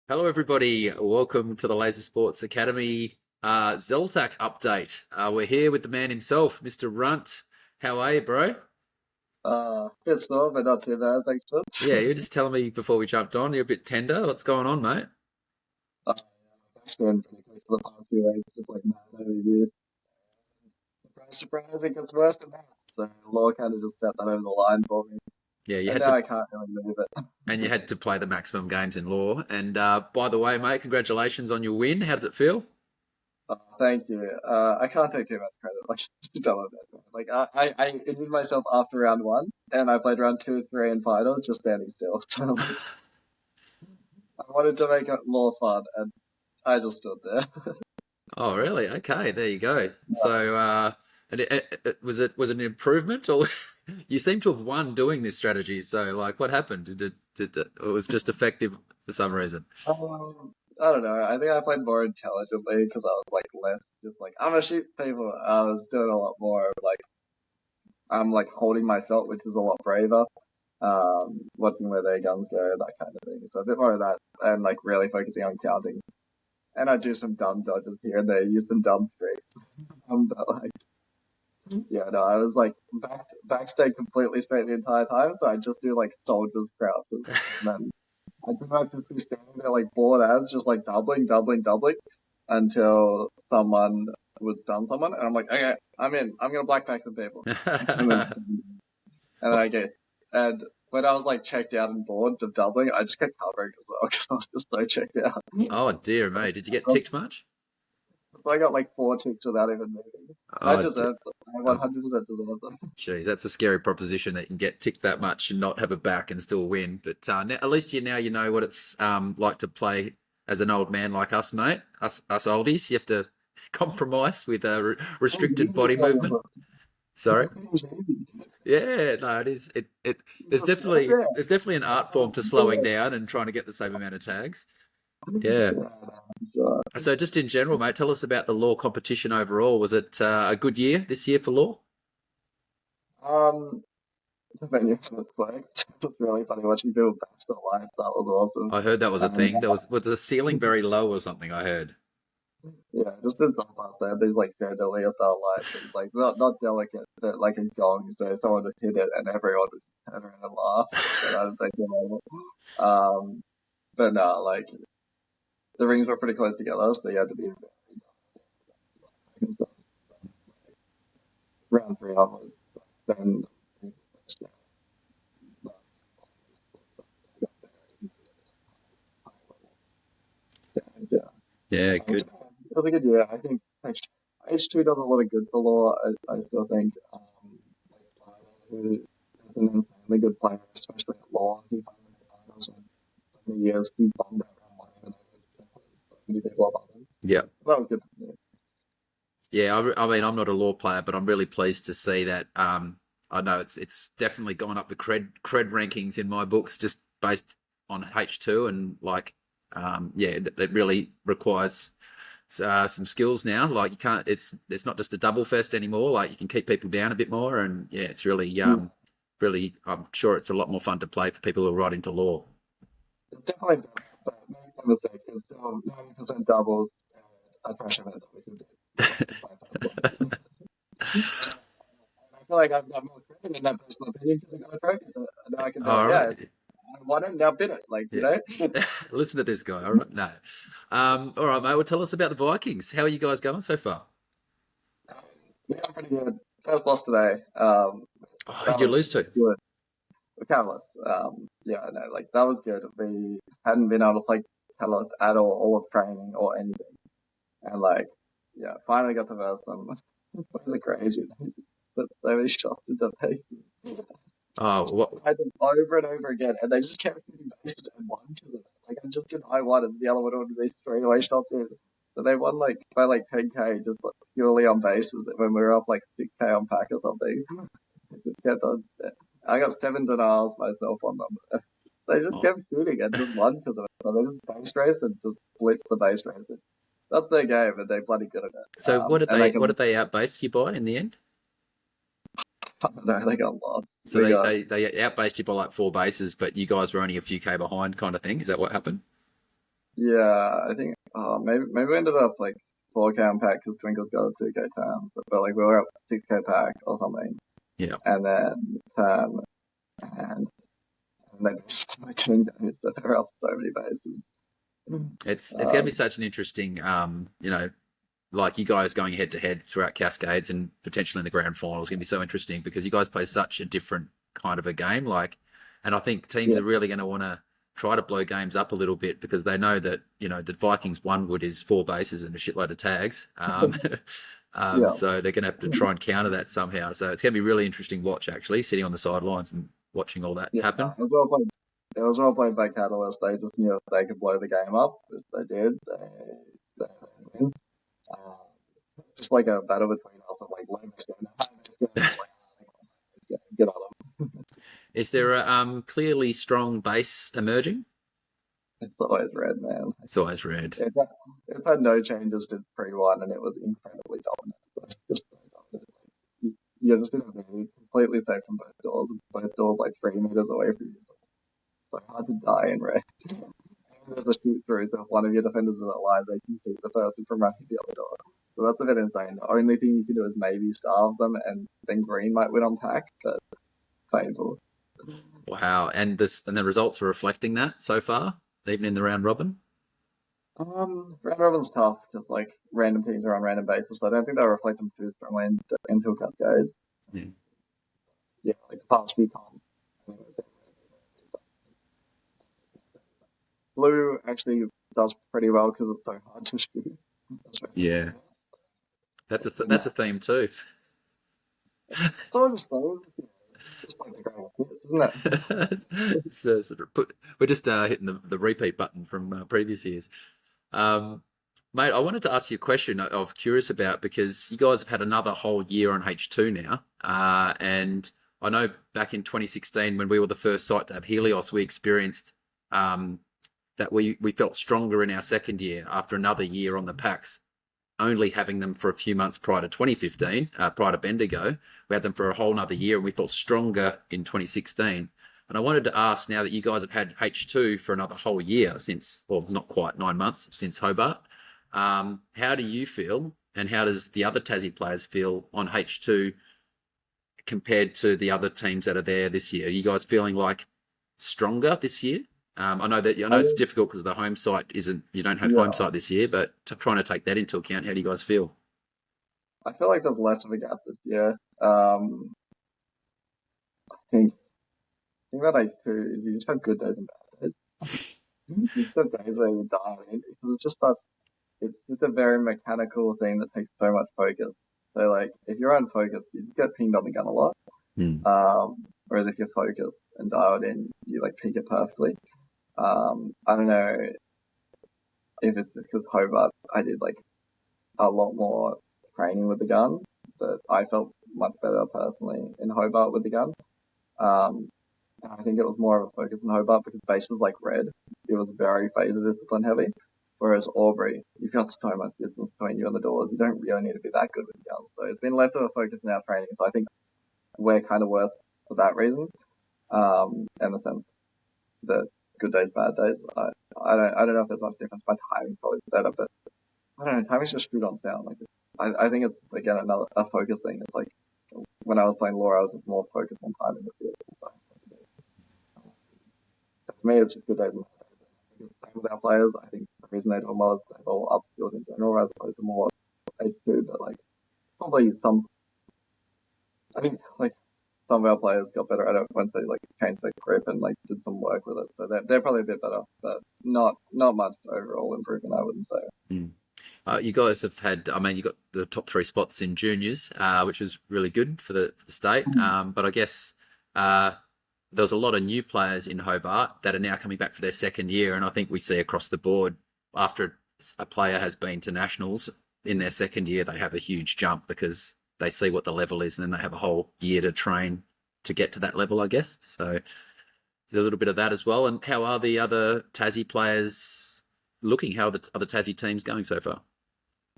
Hello, everybody. Welcome to the Laser Sports Academy ZLTAC update. We're here with the man himself, Mr. Runt. How are you, bro? Good stuff, but not too bad, thanks, John. Yeah, you were just telling me before we jumped on, you're a bit tender. What's going on, mate? Uh, it's been pretty quick for the past few weeks, just like mad over years. Surprise, it gets worse than that. So Law kind of just set that over the line for me, Yeah, you and had now to, I can't really move it. and you had to play the maximum games in law. And by the way, mate, congratulations on your win. How does it feel? Thank you. I can't take too much credit. Like, don't let that go. Like, I injured myself after round one, and I played round two, three, and finals just standing still. So like, I wanted to make it more fun, and I just stood there. Oh, really? Okay, there you go. So, and was it an improvement, or you seem to have won doing this strategy? So, like, what happened? It was just effective for some reason? I don't know. I think I played more intelligently because I was like less just like I'm gonna shoot people. I was doing a lot more of like I'm like holding my shot, which is a lot braver. Watching where their guns go, that kind of thing. So a bit more of that, and like really focusing on counting. And I do some dumb dodges here and there, use some dumb streaks. But like, yeah, no, I was like back stayed completely straight the entire time. So I just do like soldiers crouches, and then I pretty much just be standing there like bored as, just like doubling until someone would stun someone, and I'm like, okay, I'm in. I'm gonna black pack some people, and then I get and when I was like checked out and bored of doubling, I just kept covering as well because I was just so checked out. Oh dear, mate. Did you get ticked much? So I got like four ticks without even moving. And I Oh, deserved it. I oh, 100% deserved it. geez, that's a scary proposition that you can get ticked that much and not have a back and still win. But at least you know what it's like to play as an old man like us, mate. Us oldies. You have to compromise with restricted body movement. Sorry. Yeah, no, it is. It there's definitely an art form to slowing down and trying to get the same amount of tags. Yeah. So, So just in general, mate, tell us about the law competition overall. Was it a good year this year for law? um, the venue was quick. It was really funny watching people bash the lights. That was awesome. I heard that was a Um, thing. Was the ceiling very low or something, I heard. yeah, just in some parts there, there's like chandelier style lights. It's like not delicate, but like a gong. So someone just hit it and everyone would turn around and laugh. So that was like, but no, like the rings were pretty close together, so you had to be round three onwards. Then yeah, Yeah, it good. was a good year. I think H2 does a lot of good for law. I still think who is an insanely good player, especially at law. He finally made finals in the years he bombed out round one even though so many people above him. Yeah. That was good for me. Yeah, I mean, I'm not a law player, but I'm really pleased to see that. I know it's definitely gone up the cred rankings in my books just based on H2 and like, yeah, it really requires some skills now. Like you can't, it's not just a double fest anymore. Like you can keep people down a bit more, and yeah, it's really really. I'm sure it's a lot more fun to play for people who are right into law. It's definitely better, but make no mistake, it's still 90% doubles. I pressure that because it's my favorite. I feel like I've got more credit in that personal opinion because I got a trophy. So now I can be like, All yeah, right. I won it, now bid it. Like, you Yeah. know? Listen to this guy. All right. No. All right, mate. Well, tell us about the Vikings. How are you guys going so far? Yeah, I'm pretty good. First loss today. Oh, That who'd you was lose to? good. Catalyst. Yeah, no, like that was good. We hadn't been able to play Catalyst at all of training or anything. And like, yeah, finally got to verse them. It was crazy. But so many shots into faces. Oh, what? I did over and over again, and they just kept shooting bases and won because of it. Like I just did I won, and the other one would be straight away shots in. So they won like by like 10k just like, purely on bases when we were up like 6k on pack or something. It just kept on. I got seven denials myself on them. They just Oh. kept shooting and just won because of it. So they just base race and just split the base race. That's their game, and they're bloody good at it. So And they what can, did they outbase you by in the end? I don't know, they got lost. So We got they outbased you by like four bases, but you guys were only a few K behind, kind of thing. Is that what happened? Yeah, I think maybe we ended up like 4K on pack because Twinkle's got a 2K turn, but like we were up 6K pack or something, Yeah. and then turn and and then just my turn damage that they're up so many bases. It's going to be Um, such an interesting, like you guys going head to head throughout Cascades and potentially in the grand final is going to be so interesting because you guys play such a different kind of a game. Like, and I think teams yeah, are really going to want to try to blow games up a little bit because they know that the Vikings one wood is 4 bases and a shitload of tags. yeah, So they're going to have to try and counter that somehow. So it's going to be really interesting watch actually, sitting on the sidelines and watching all that yeah. happen. It was well played by Catalyst. They just knew if they could blow the game up, which they did. They win. Uh, just like a battle between us and like low get on them. Is there a clearly strong base emerging? It's always red, man. It's always red. It's had, it's had no changes since pre-1, and it was incredibly dominant. So just so dominant. You're just in a very completely safe from both doors. Both doors like 3 meters away from you. So hard to die in red. And there's a shoot through, so if one of your defenders is alive, they can keep the person from rushing the other door. So that's a bit insane. The only thing you can do is maybe starve them, and then green might win on pack, but painful. Wow, and the results are reflecting that so far, even in the round robin. Round robin's tough, just like random teams are on random bases. So I don't think they'll reflect them too strongly until Cascades. Yeah. Yeah, like the past few times. Blue actually does pretty well because it's so hard to shoot. Yeah, that's a theme too. It's all just those, just like the great hits, isn't it? It's, sort of we're just hitting the repeat button from previous years. Mate, I wanted to ask you a question of curious about because you guys have had another whole year on H2 now, and I know back in 2016 when we were the first site to have Helios, we experienced that we felt stronger in our second year after another year on the packs, only having them for a few months prior to 2015, prior to Bendigo. We had them for a whole nother year and we felt stronger in 2016. And I wanted to ask now that you guys have had H2 for another whole year since, well, not quite 9 months since Hobart, how do you feel and how does the other Tassie players feel on H2 compared to the other teams that are there this year? Are you guys feeling like stronger this year? I know I it's think, difficult because the home site isn't. You don't have home yeah, site this year, but trying to take that into account, how do you guys feel? I feel like there's less of a gap this year. I think about H2 is you just have good days and bad days. You just have days where you die in because it's just a very mechanical thing that takes so much focus. So like if you're unfocused, you just get pinged on the gun a lot. Hmm. Whereas if you're focused and dialed in, you like peak it perfectly. I don't know if it's just because Hobart, I did like a lot more training with the gun, but I felt much better personally in Hobart with the gun. Um, and I think it was more of a focus in Hobart because bases like red, it was very phaser discipline heavy. Whereas Albury, you've got so much distance between you and the doors, you don't really need to be that good with the gun. So it's been less of a focus in our training. So I think we're kind of worse for that reason. In the sense that good days, bad days. I don't know if there's much difference. My timing's probably better, but I don't know. Timing's just screwed on sound. Like I think it's again another a focus thing. It's like when I was playing LOR, I was just more focused on timing the field. So, for me, it's just good days and bad days. Same with our players. I think the reason they do well is they've all upskilled in general as opposed to more H2. But like probably some, I think like some of our players got better at it once they like changed their grip and like did some work with it. So they're probably a bit better, but not much overall improvement, I wouldn't say. Mm. You guys have had, I mean, you got the top 3 spots in juniors, which was really good for the state. But I guess there was a lot of new players in Hobart that are now coming back for their second year. And I think we see across the board after a player has been to nationals in their second year, they have a huge jump because they see what the level is and then they have a whole year to train to get to that level, I guess. So there's a little bit of that as well. And how are the other Tassie players looking? How are the other Tassie teams going so far?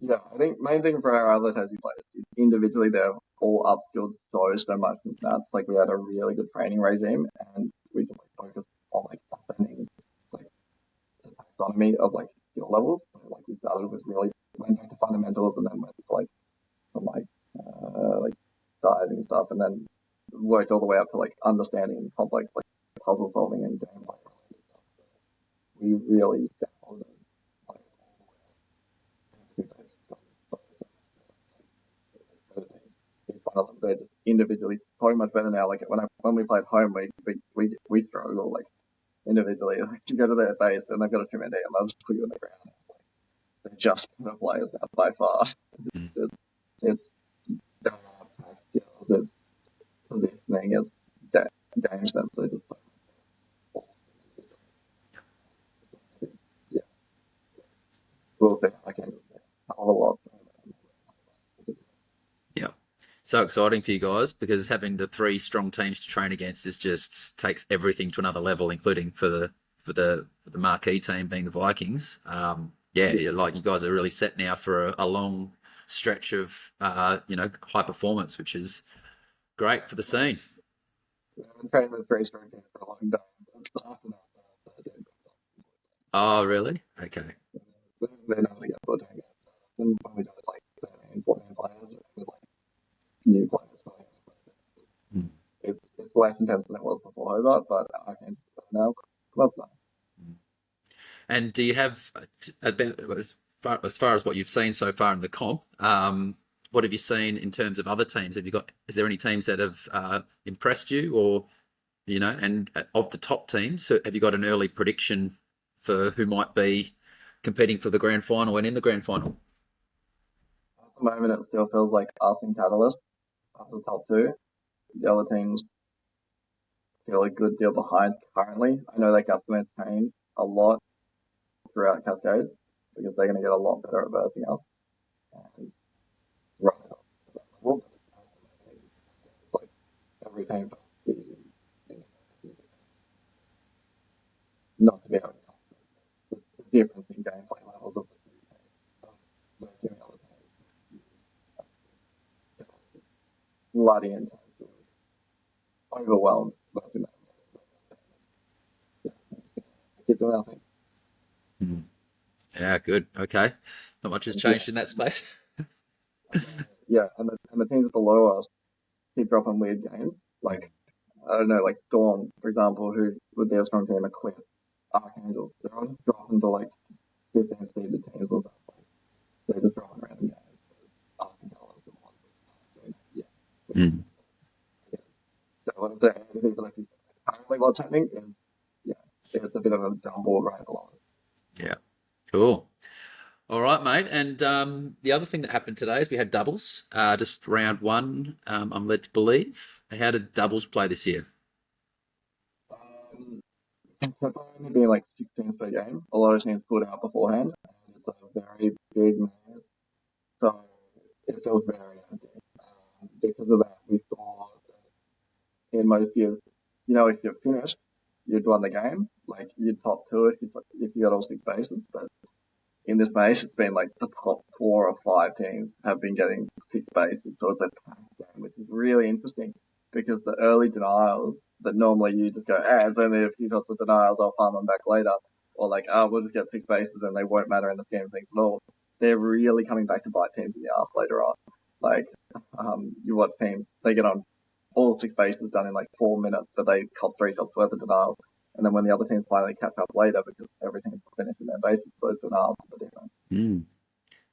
Yeah, I think main thing for our other Tassie players is individually they're all upskilled so much since that. Like we had a really good training regime and we just like focused on like defending like taxonomy of like skill levels. So, like we started with really went back to fundamentals and then went to like from like sizing stuff and then worked all the way up to like understanding complex like puzzle solving and gameplay. We really dabbled in like they're just individually so much better now. Like when we played home, we struggle like individually. Like you go to their base and they've got a 2-man and they'll just put you on the ground. They're just the players now by far. Mm. It's it's positioning, it's game sense. They just yeah, we'll see. I can a lot. Yeah. So exciting for you guys because having the 3 strong teams to train against is just takes everything to another level, including for the marquee team being the Vikings. Yeah, like you guys are really set now for a long stretch of high performance, which is great for the scene. I've been training with 3 strong teams for a long time. Oh, really? Okay. They know they get 14 games. And when we did like 13, 14 players with like new players. Mm. It's less intense than it was before Hobart, but I can now. Love that. And do you have about as far as what you've seen so far in the comp? What have you seen in terms of other teams? Is there any teams that have impressed you, or and of the top teams, have you got an early prediction for who might be competing for the grand final and in the grand final? At the moment, it still feels like us and Catalyst are the top 2. The other teams feel a good deal behind currently. I know that Gutman has changed a lot throughout Cascade because they're going to get a lot better at versing us. And right up to that level, like every team not to be able to the difference in gameplay levels of the 2 teams. Bloody intense. Overwhelmed. Keep doing nothing. Mm. Yeah, good. Okay. Not much has changed in that space. Yeah, and the teams below us keep dropping weird games. Like, I don't know, like Dawn, for example, who would be a strong team, Eclipse, Archangels. They're all just dropping to like 15 seeded teams or something. They're just dropping random games. Yeah. Mm. So what I'm saying is like currently what's happening is it's a bit of a jumble right along. Yeah. Cool. All right, mate. And the other thing that happened today is we had doubles, just round 1, I'm led to believe. How did doubles play this year? It's only been like 16 per game. A lot of teams put out beforehand. And it's a very big maze. So it feels very empty. Because of that, we saw in most years, if you're finished, you'd won the game. Like you'd top 2 if you got all 6 bases. But in this maze, it's been like the top 4 or 5 teams have been getting 6 bases. So it's a packed game, which is really interesting because the early denials that normally you just go, it's only a few shots of denials, I'll farm them back later. Or like, we'll just get 6 bases and they won't matter in the scheme of things at all. They're really coming back to bite teams in the ass later on. Like, you watch teams, they get on all 6 bases done in like 4 minutes, but they cop 3 shots worth of denials. And then when the other teams finally catch up later because everything's finished in their bases, those denials are different. Mm.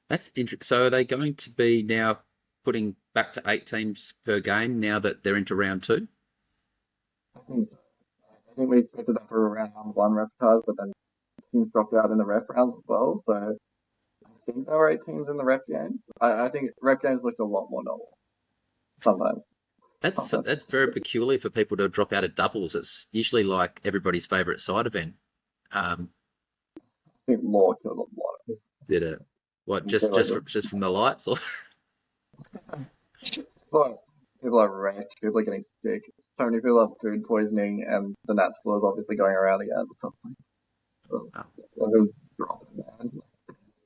That's interesting. So are they going to be now putting back to 8 teams per game now that they're into round 2? I think we expected that for round 1 rep cards, but then teams dropped out in the rep rounds as well. So I think there were 8 teams in the rep games. I think rep games looked a lot more normal sometimes. That's very peculiar for people to drop out of doubles. It's usually like everybody's favourite side event. I think LOR killed a lot of it. Did it? What, just from the lights? Or People are wrecked, people are getting sick. So many people have food poisoning, and the Nats flu is obviously going around again. So, everyone's dropping, man.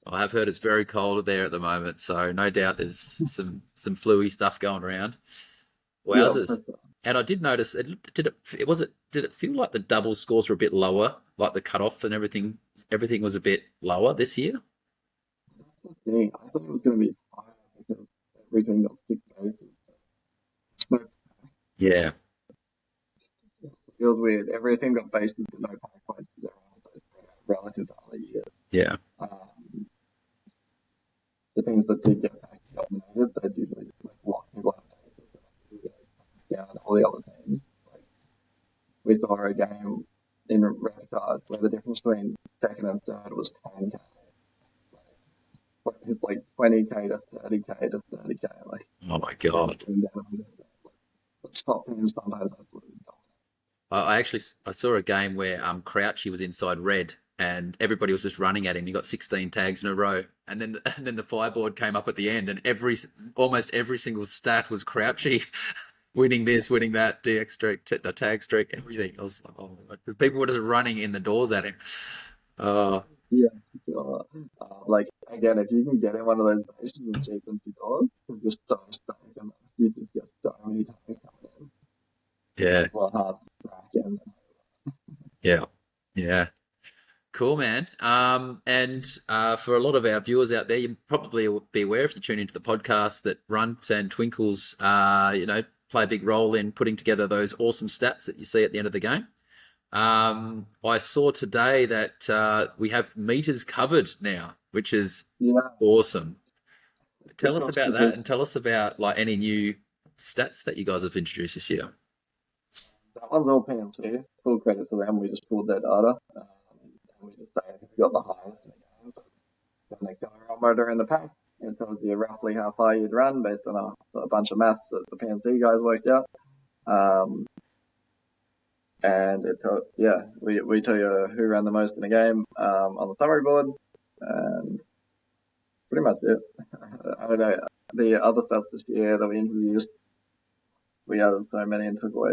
I have heard it's very cold there at the moment, so no doubt there's some fluey stuff going around. Wowzers. Yeah, And I did notice did it feel like the double scores were a bit lower like the cutoff and everything was a bit lower this year? That's the thing. I thought it was going to be higher because everything got 6 bases. But Yeah, it feels weird. Everything got bases but no pack points relative to other years. yeah, Um, the things that did get pack dominated, they usually just like lock people out of bases. Yeah, and all the other teams. Like we saw a game in red cards where the difference between second and third was 10k. It's like 20k to 30k to 30k. Like, oh my god. the top teams sometimes absolutely don't. I actually I saw a game where Crouchy was inside red and everybody was just running at him. He got 16 tags in a row, and then and then the fireboard came up at the end, and almost every single stat was Crouchy winning this, winning that, DX streak, the tag streak, everything. I was like, oh, because people were just running in the doors at him. Uh, Yeah, sure. Like again, if you can get in one of those bases and take them to doors, it's just so stuck and you just get so many times coming in. yeah, Well, hard to crack in. yeah, yeah. Cool, man. And for a lot of our viewers out there, you probably will be aware if you tune into the podcast that Runt and Twinkles, play a big role in putting together those awesome stats that you see at the end of the game. I saw today that we have meters covered now, which is Yeah, awesome. Tell it's us not about because that, and tell us about like any new stats that you guys have introduced this year. that one's all PMC. Full credit to them. We just pulled their data. And we just say who got the highest in the game. Then they gyrometer in the pack. It tells you roughly how far you'd run based on a bunch of maths that the PMC guys worked out. Um, and we tell you who ran the most in the game on the summary board, and pretty much it. I don't know. The other stuff this year that we introduced, we added so many and took away.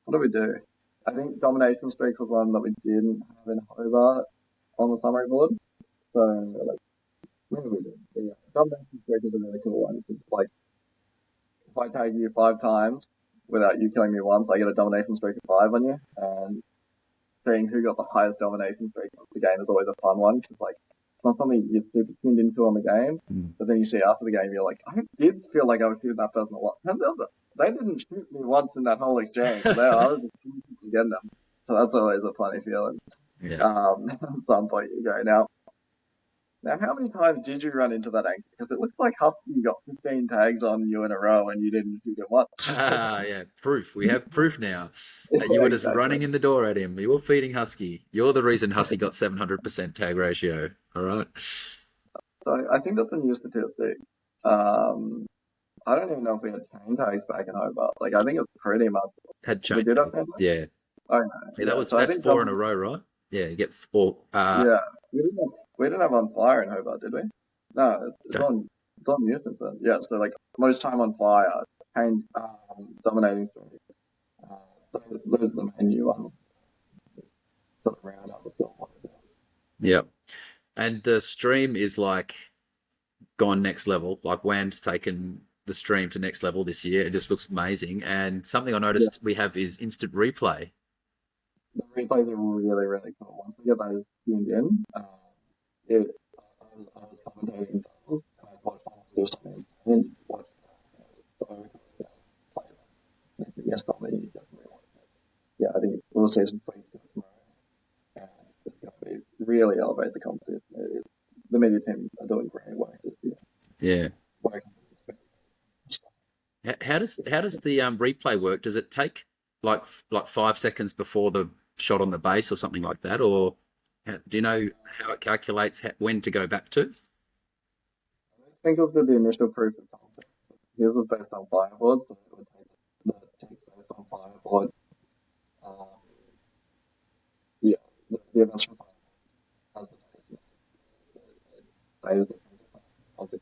What did we do? I think domination streak was one that we didn't have in Hobart on the summary board. So, like, what did we do? Yeah, domination streak is a really cool one. It's like, if I tag you 5 times without you killing me once, I get a domination streak of 5 on you. And seeing who got the highest domination streak of the game is always a fun one. Because, like, it's not something you're super tuned into on the game. But then you see after the game, you're like, I did feel like I was shooting that person a lot. Turns out that they didn't shoot me once in that whole exchange. I was just getting them. So that's always a funny feeling. Yeah. At some point you go, now how many times did you run into that angle? Because it looks like Husky got 15 tags on you in a row and you didn't shoot it once. Yeah, proof. We have proof now that you Yeah, were just exactly. running in the door at him. You were feeding Husky. You're the reason Husky got 700% tag ratio. All right. So I think that's a new statistic. I don't even know if we had chain tags back in Hobart. Like, I think it's pretty much. Had We chain did tag. have chain tags? Yeah. Oh, no. Yeah, Yeah. So I that's think 4 in a row, right? Yeah, you get 4. yeah. We didn't have on fire in Hobart, did we? No, it's Okay. on new since then. Yeah, so like most time on fire, chain dominating story. So those are the main new ones. Sort of round up the film. Yep. And the stream is like gone next level. Like Wham's taken the stream to next level this year. It just looks amazing. And something I Yeah, noticed we have is instant replay. the replays are really, really cool. Once we get those tuned in, it, I was commentating doubles, and I watched someone do something and watch so yeah, play that. Yeah, something you definitely want. Yeah, I think we'll see some tweaks tomorrow, and it's going to be really elevate the competition. The media team are doing great work this year. Yeah. Working. How does the replay work? Does it take like 5 seconds before the shot on the base or something like that, or do you know how it calculates when to go back to? I think it was the initial proof of concept. His was based on fireboard, so it would take the text based on fireboard. Um, yeah, the events from fireboard has the data of the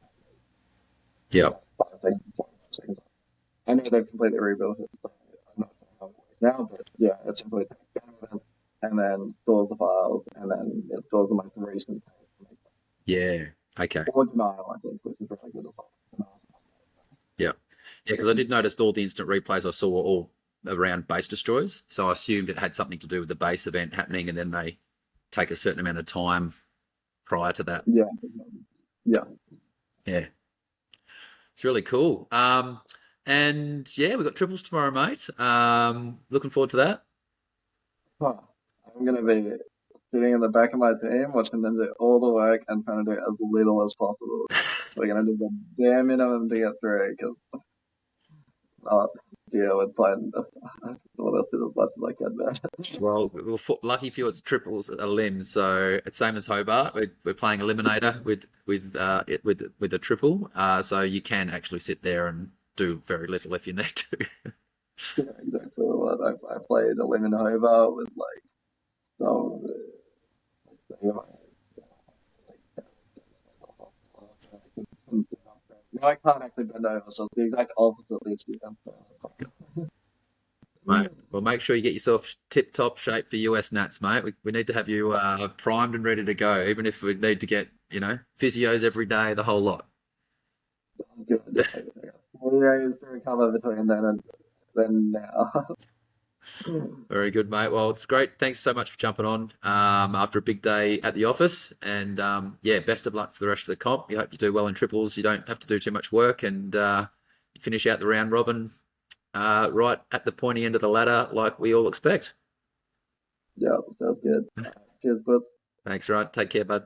Yeah. 5 seconds, 4 seconds. I know they've completely rebuilt it, so I'm not sure how it works now, but yeah, it simply takes game events and then stores the files, and then it stores the most recent text. Yeah. Okay. Or denial, I think, which is really good as well. Yeah. Yeah, because I did notice all the instant replays I saw were all around base destroyers. So I assumed it had something to do with the base event happening, and then they take a certain amount of time prior to that. Yeah. Yeah. Yeah, it's really cool. And yeah, we've got triples tomorrow, mate. Looking forward to that. Huh. I'm gonna be sitting in the back of my team, watching them do all the work and trying to do as little as possible. We're gonna do the bare minimum to get through because I'll deal with playing what else is as much as I can there. Well, lucky for you, it's triples a limb, so it's same as Hobart. We're playing eliminator with a triple, so you can actually sit there and do very little if you need to. Yeah, exactly what I played a lemon Hobart with like some. No, I can't actually bend over, so it's the exact opposite leads you. Mate, well, make sure you get yourself tip-top shape for US Nats, mate. We need to have you primed and ready to go, even if we need to get, physios every day, the whole lot. Good. 4 days to recover between then now. Very good, mate. Well, it's great. Thanks so much for jumping on after a big day at the office. And yeah, best of luck for the rest of the comp. You hope you do well in triples. You don't have to do too much work, and you finish out the round robin right at the pointy end of the ladder like we all expect. Yeah, sounds good. Cheers, bud. Thanks, right. Take care, bud.